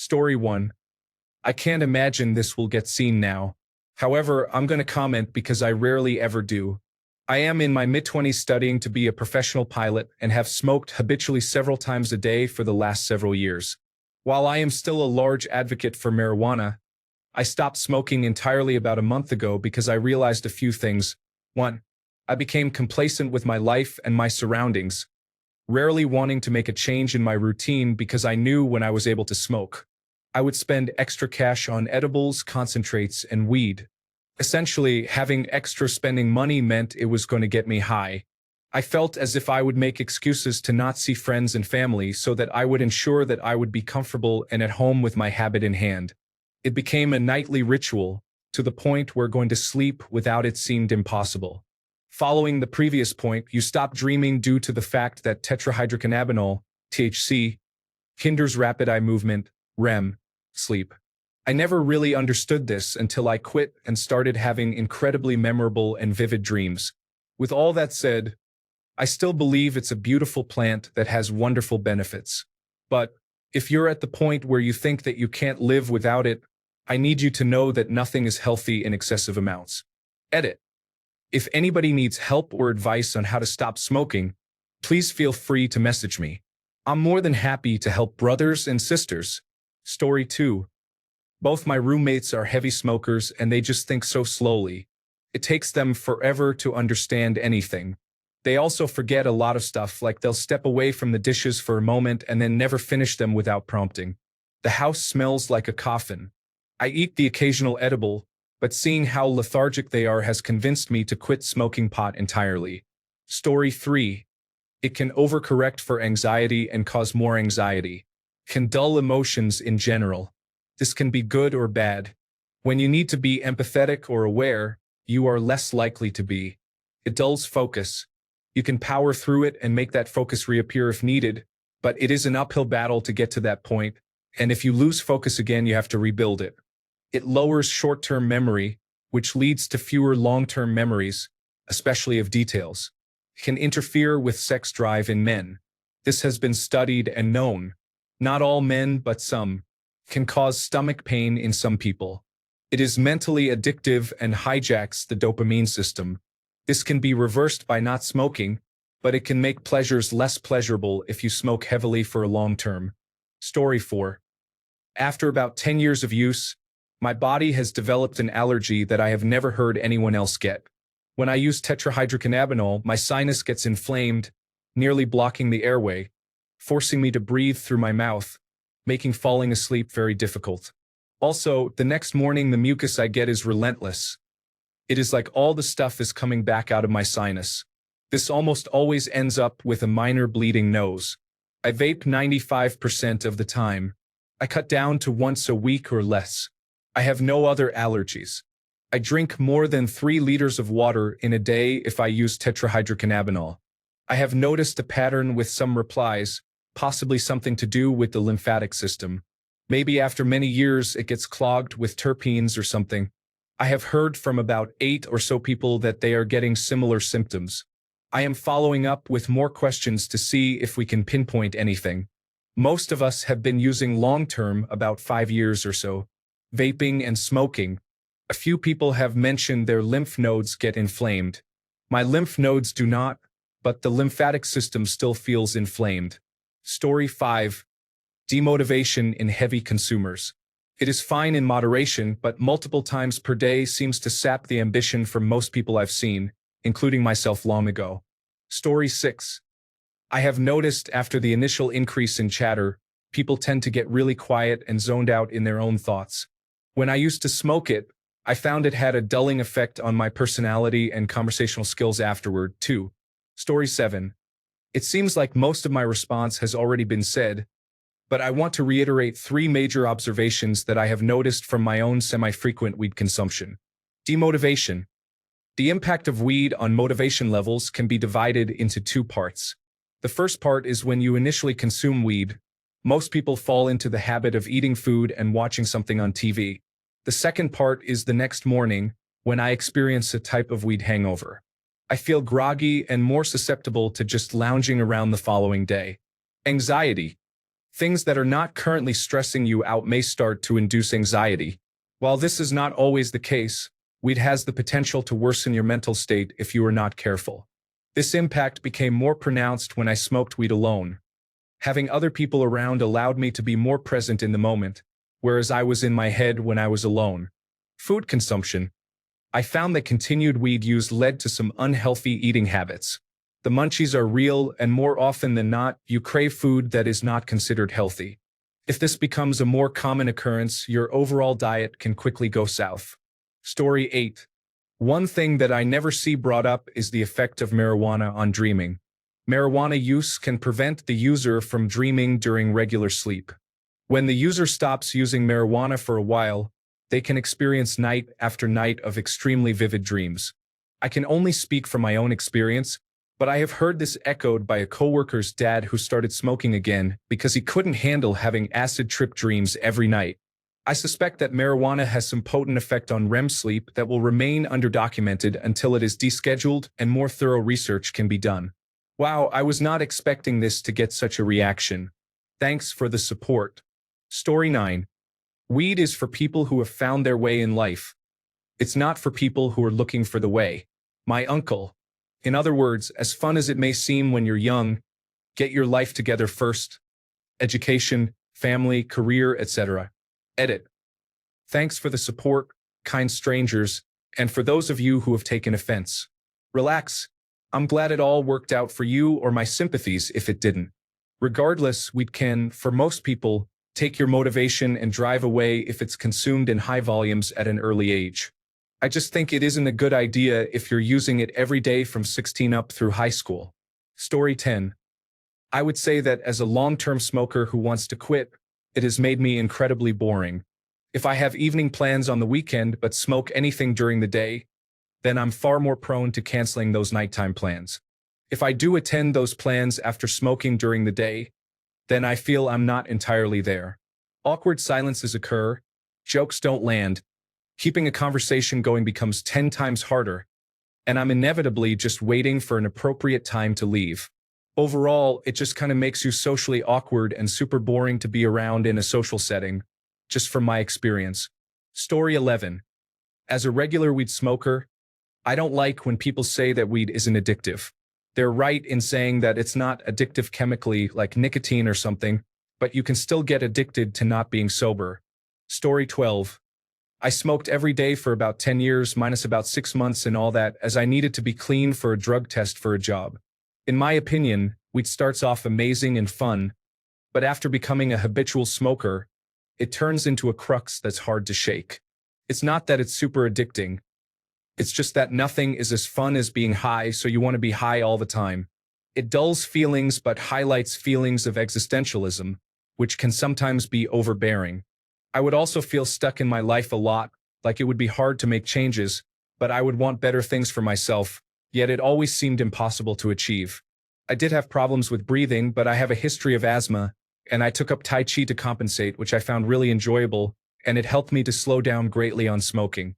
Story 1. I can't imagine this will get seen now. However, I'm going to comment because I rarely ever do. I am in my mid-20s studying to be a professional pilot and have smoked habitually several times a day for the last several years. While I am still a large advocate for marijuana, I stopped smoking entirely about a month ago because I realized a few things. 1. I became complacent with my life and my surroundings, rarely wanting to make a change in my routine because I knew when I was able to smoke, I would spend extra cash on edibles, concentrates, and weed. Essentially, having extra spending money meant it was going to get me high. I felt as if I would make excuses to not see friends and family so that I would ensure that I would be comfortable and at home with my habit in hand. It became a nightly ritual, to the point where going to sleep without it seemed impossible. Following the previous point, you stop dreaming due to the fact that tetrahydrocannabinol, THC, hinders rapid eye movement, REM, sleep. I never really understood this until I quit and started having incredibly memorable and vivid dreams. With all that said, I still believe it's a beautiful plant that has wonderful benefits. But if you're at the point where you think that you can't live without it, I need you to know that nothing is healthy in excessive amounts. Edit. If anybody needs help or advice on how to stop smoking, please feel free to message me. I'm more than happy to help brothers and sisters. Story 2. Both my roommates are heavy smokers and they just think so slowly. It takes them forever to understand anything. They also forget a lot of stuff, like they'll step away from the dishes for a moment and then never finish them without prompting. The house smells like a coffin. I eat the occasional edible, but seeing how lethargic they are has convinced me to quit smoking pot entirely. Story 3. It can overcorrect for anxiety and cause more anxiety. Can dull emotions in general. This can be good or bad. When you need to be empathetic or aware, you are less likely to be. It dulls focus. You can power through it and make that focus reappear if needed, but it is an uphill battle to get to that point, and if you lose focus again, you have to rebuild it. It lowers short-term memory, which leads to fewer long-term memories, especially of details. It can interfere with sex drive in men. This has been studied and known. Not all men, but some. Can cause stomach pain in some people. It is mentally addictive and hijacks the dopamine system. This can be reversed by not smoking, but it can make pleasures less pleasurable if you smoke heavily for a long term. Story 4. After about 10 years of use, my body has developed an allergy that I have never heard anyone else get. When I use tetrahydrocannabinol, my sinus gets inflamed, nearly blocking the airway, forcing me to breathe through my mouth, making falling asleep very difficult. Also, the next morning the mucus I get is relentless. It is like all the stuff is coming back out of my sinus. This almost always ends up with a minor bleeding nose. I vape 95% of the time. I cut down to once a week or less. I have no other allergies. I drink more than 3 liters of water in a day if I use tetrahydrocannabinol. I have noticed a pattern with some replies, possibly something to do with the lymphatic system. Maybe after many years it gets clogged with terpenes or something. I have heard from about 8 or so people that they are getting similar symptoms. I am following up with more questions to see if we can pinpoint anything. Most of us have been using long-term about 5 years or so, vaping and smoking. A few people have mentioned their lymph nodes get inflamed. My lymph nodes do not, but the lymphatic system still feels inflamed. Story 5. Demotivation in heavy consumers. It is fine in moderation, but multiple times per day seems to sap the ambition from most people I've seen, including myself long ago. Story 6. I have noticed after the initial increase in chatter, people tend to get really quiet and zoned out in their own thoughts. When I used to smoke it, I found it had a dulling effect on my personality and conversational skills afterward, too. Story 7. It seems like most of my response has already been said, but I want to reiterate 3 major observations that I have noticed from my own semi-frequent weed consumption. Demotivation. The impact of weed on motivation levels can be divided into 2 parts. The first part is when you initially consume weed. Most people fall into the habit of eating food and watching something on TV. The second part is the next morning, when I experience a type of weed hangover. I feel groggy and more susceptible to just lounging around the following day. Anxiety. Things that are not currently stressing you out may start to induce anxiety. While this is not always the case, weed has the potential to worsen your mental state if you are not careful. This impact became more pronounced when I smoked weed alone. Having other people around allowed me to be more present in the moment, whereas I was in my head when I was alone. Food consumption. I found that continued weed use led to some unhealthy eating habits. The munchies are real, and more often than not, you crave food that is not considered healthy. If this becomes a more common occurrence, your overall diet can quickly go south. Story 8. One thing that I never see brought up is the effect of marijuana on dreaming. Marijuana use can prevent the user from dreaming during regular sleep. When the user stops using marijuana for a while, they can experience night after night of extremely vivid dreams. I can only speak from my own experience, but I have heard this echoed by a coworker's dad who started smoking again because he couldn't handle having acid trip dreams every night. I suspect that marijuana has some potent effect on REM sleep that will remain underdocumented until it is descheduled and more thorough research can be done. Wow, I was not expecting this to get such a reaction. Thanks for the support. Story 9. Weed is for people who have found their way in life. It's not for people who are looking for the way. My uncle. In other words, as fun as it may seem when you're young, get your life together first. Education, family, career, etc. Edit. Thanks for the support, kind strangers, and for those of you who have taken offense. Relax. I'm glad it all worked out for you, or my sympathies if it didn't. Regardless, weed can, for most people, take your motivation and drive away if it's consumed in high volumes at an early age. I just think it isn't a good idea if you're using it every day from 16 up through high school. Story 10. I would say that as a long-term smoker who wants to quit, it has made me incredibly boring. If I have evening plans on the weekend but smoke anything during the day, then I'm far more prone to canceling those nighttime plans. If I do attend those plans after smoking during the day, then I feel I'm not entirely there. Awkward silences occur, jokes don't land, keeping a conversation going becomes 10 times harder, and I'm inevitably just waiting for an appropriate time to leave. Overall, it just kind of makes you socially awkward and super boring to be around in a social setting, just from my experience. Story 11. As a regular weed smoker, I don't like when people say that weed isn't addictive. They're right in saying that it's not addictive chemically like nicotine or something, but you can still get addicted to not being sober. Story 12. I smoked every day for about 10 years minus about 6 months and all that as I needed to be clean for a drug test for a job. In my opinion, weed starts off amazing and fun, but after becoming a habitual smoker, it turns into a crux that's hard to shake. It's not that it's super addicting. It's just that nothing is as fun as being high, so you want to be high all the time. It dulls feelings but highlights feelings of existentialism, which can sometimes be overbearing. I would also feel stuck in my life a lot, like it would be hard to make changes, but I would want better things for myself, yet it always seemed impossible to achieve. I did have problems with breathing, but I have a history of asthma, and I took up Tai Chi to compensate, which I found really enjoyable, and it helped me to slow down greatly on smoking.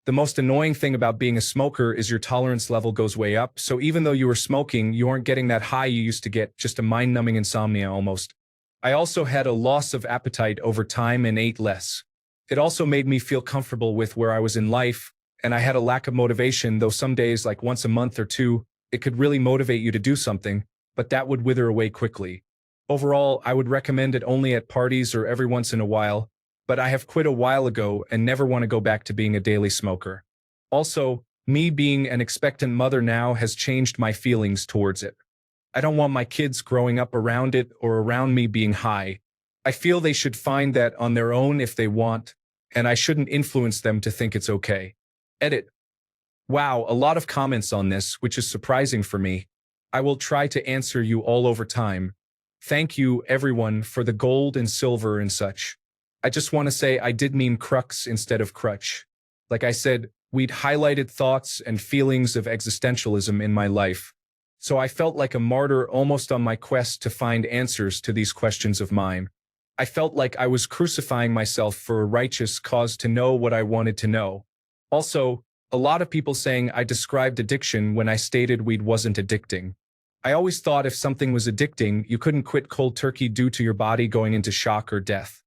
The most annoying thing about being a smoker is your tolerance level goes way up, so even though you were smoking, you aren't getting that high you used to get, just a mind-numbing insomnia almost. I also had a loss of appetite over time and ate less. It also made me feel comfortable with where I was in life, and I had a lack of motivation, though some days, like once a month or two, it could really motivate you to do something, but that would wither away quickly. Overall, I would recommend it only at parties or every once in a while, but I have quit a while ago and never want to go back to being a daily smoker. Also, me being an expectant mother now has changed my feelings towards it. I don't want my kids growing up around it or around me being high. I feel they should find that on their own if they want, and I shouldn't influence them to think it's okay. Edit. Wow, a lot of comments on this, which is surprising for me. I will try to answer you all over time. Thank you, everyone, for the gold and silver and such. I just want to say I did mean crux instead of crutch. Like I said, we'd highlighted thoughts and feelings of existentialism in my life. So I felt like a martyr almost on my quest to find answers to these questions of mine. I felt like I was crucifying myself for a righteous cause to know what I wanted to know. Also, a lot of people saying I described addiction when I stated weed wasn't addicting. I always thought if something was addicting, you couldn't quit cold turkey due to your body going into shock or death.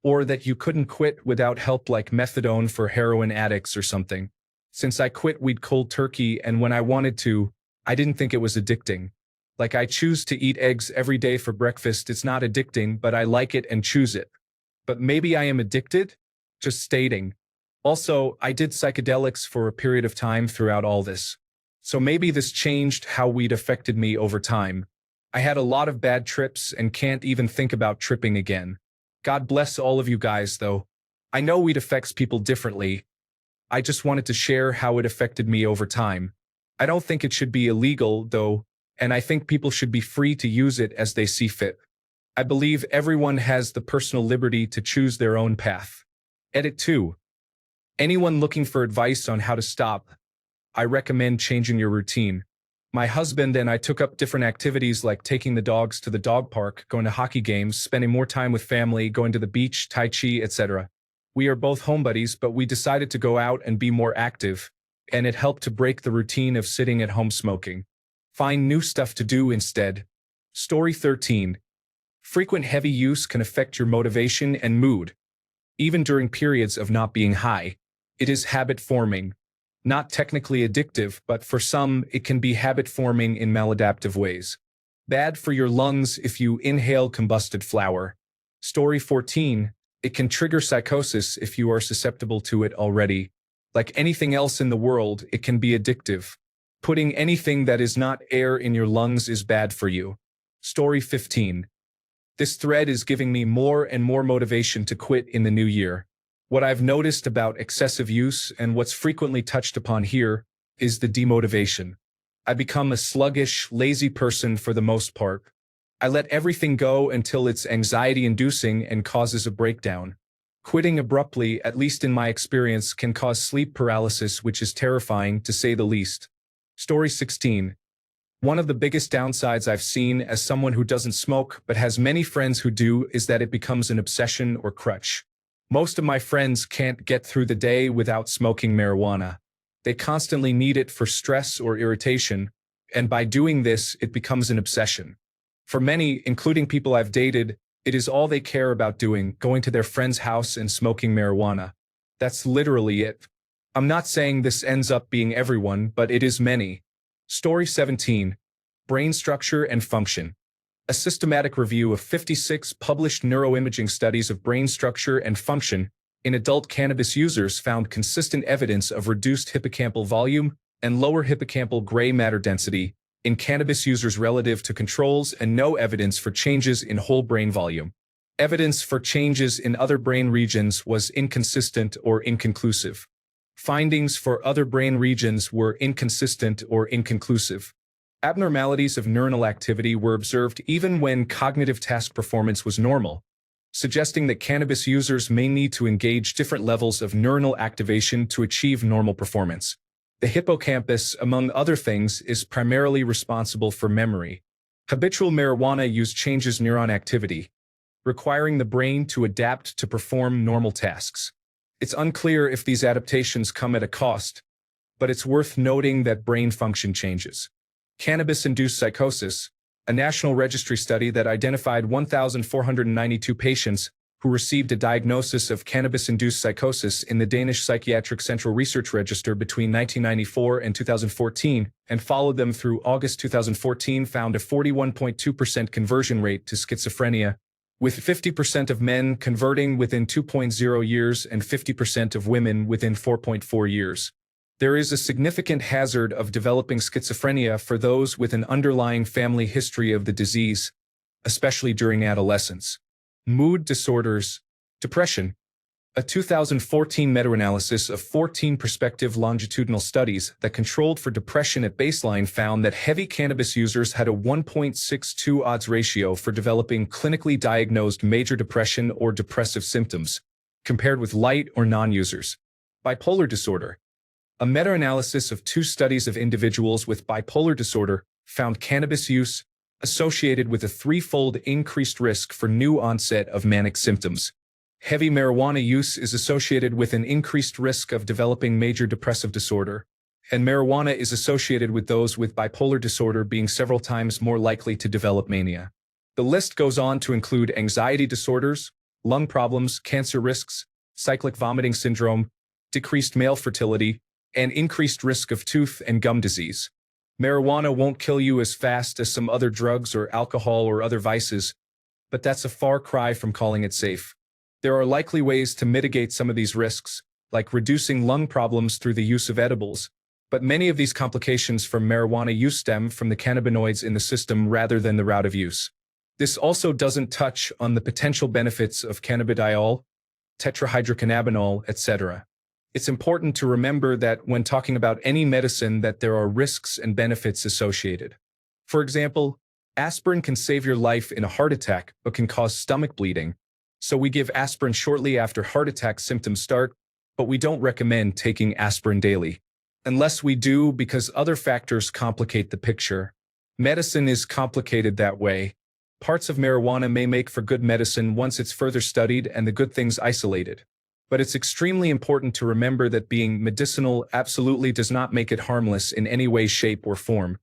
Or that you couldn't quit without help like methadone for heroin addicts or something. Since I quit weed cold turkey and when I wanted to, I didn't think it was addicting. Like I choose to eat eggs every day for breakfast, it's not addicting, but I like it and choose it. But maybe I am addicted? Just stating. Also, I did psychedelics for a period of time throughout all this. So maybe this changed how weed affected me over time. I had a lot of bad trips and can't even think about tripping again. God bless all of you guys, though. I know weed affects people differently. I just wanted to share how it affected me over time. I don't think it should be illegal, though, and I think people should be free to use it as they see fit. I believe everyone has the personal liberty to choose their own path. Edit 2. Anyone looking for advice on how to stop, I recommend changing your routine. My husband and I took up different activities like taking the dogs to the dog park, going to hockey games, spending more time with family, going to the beach, tai chi, etc. We are both homebodies, but we decided to go out and be more active, and it helped to break the routine of sitting at home smoking. Find new stuff to do instead. Story 13. Frequent heavy use can affect your motivation and mood. Even during periods of not being high, it is habit-forming. Not technically addictive, but for some, it can be habit-forming in maladaptive ways. Bad for your lungs if you inhale combusted flour. Story 14. It can trigger psychosis if you are susceptible to it already. Like anything else in the world, it can be addictive. Putting anything that is not air in your lungs is bad for you. Story 15. This thread is giving me more and more motivation to quit in the new year. What I've noticed about excessive use and what's frequently touched upon here is the demotivation. I become a sluggish, lazy person for the most part. I let everything go until it's anxiety-inducing and causes a breakdown. Quitting abruptly, at least in my experience, can cause sleep paralysis, which is terrifying to say the least. Story 16. One of the biggest downsides I've seen as someone who doesn't smoke but has many friends who do is that it becomes an obsession or crutch. Most of my friends can't get through the day without smoking marijuana. They constantly need it for stress or irritation, and by doing this, it becomes an obsession. For many, including people I've dated, it is all they care about doing, going to their friend's house and smoking marijuana. That's literally it. I'm not saying this ends up being everyone, but it is many. Story 17. Brain structure and function. A systematic review of 56 published neuroimaging studies of brain structure and function in adult cannabis users found consistent evidence of reduced hippocampal volume and lower hippocampal gray matter density in cannabis users relative to controls and no evidence for changes in whole brain volume. Evidence for changes in other brain regions was inconsistent or inconclusive. Findings for other brain regions were inconsistent or inconclusive. Abnormalities of neuronal activity were observed even when cognitive task performance was normal, suggesting that cannabis users may need to engage different levels of neuronal activation to achieve normal performance. The hippocampus, among other things, is primarily responsible for memory. Habitual marijuana use changes neuron activity, requiring the brain to adapt to perform normal tasks. It's unclear if these adaptations come at a cost, but it's worth noting that brain function changes. Cannabis-induced psychosis, a national registry study that identified 1,492 patients who received a diagnosis of cannabis-induced psychosis in the Danish Psychiatric Central Research Register between 1994 and 2014 and followed them through August 2014 found a 41.2% conversion rate to schizophrenia, with 50% of men converting within 2.0 years and 50% of women within 4.4 years. There is a significant hazard of developing schizophrenia for those with an underlying family history of the disease, especially during adolescence. Mood disorders, depression. A 2014 meta-analysis of 14 prospective longitudinal studies that controlled for depression at baseline found that heavy cannabis users had a 1.62 odds ratio for developing clinically diagnosed major depression or depressive symptoms, compared with light or non-users. Bipolar disorder. A meta-analysis of 2 studies of individuals with bipolar disorder found cannabis use associated with a 3-fold increased risk for new onset of manic symptoms. Heavy marijuana use is associated with an increased risk of developing major depressive disorder, and marijuana is associated with those with bipolar disorder being several times more likely to develop mania. The list goes on to include anxiety disorders, lung problems, cancer risks, cyclic vomiting syndrome, decreased male fertility, and increased risk of tooth and gum disease. Marijuana won't kill you as fast as some other drugs or alcohol or other vices, but that's a far cry from calling it safe. There are likely ways to mitigate some of these risks, like reducing lung problems through the use of edibles, but many of these complications from marijuana use stem from the cannabinoids in the system rather than the route of use. This also doesn't touch on the potential benefits of cannabidiol, tetrahydrocannabinol, etc. It's important to remember that when talking about any medicine that there are risks and benefits associated. For example, aspirin can save your life in a heart attack but can cause stomach bleeding, so we give aspirin shortly after heart attack symptoms start, but we don't recommend taking aspirin daily. Unless we do because other factors complicate the picture. Medicine is complicated that way. Parts of marijuana may make for good medicine once it's further studied and the good things isolated. But it's extremely important to remember that being medicinal absolutely does not make it harmless in any way, shape, or form.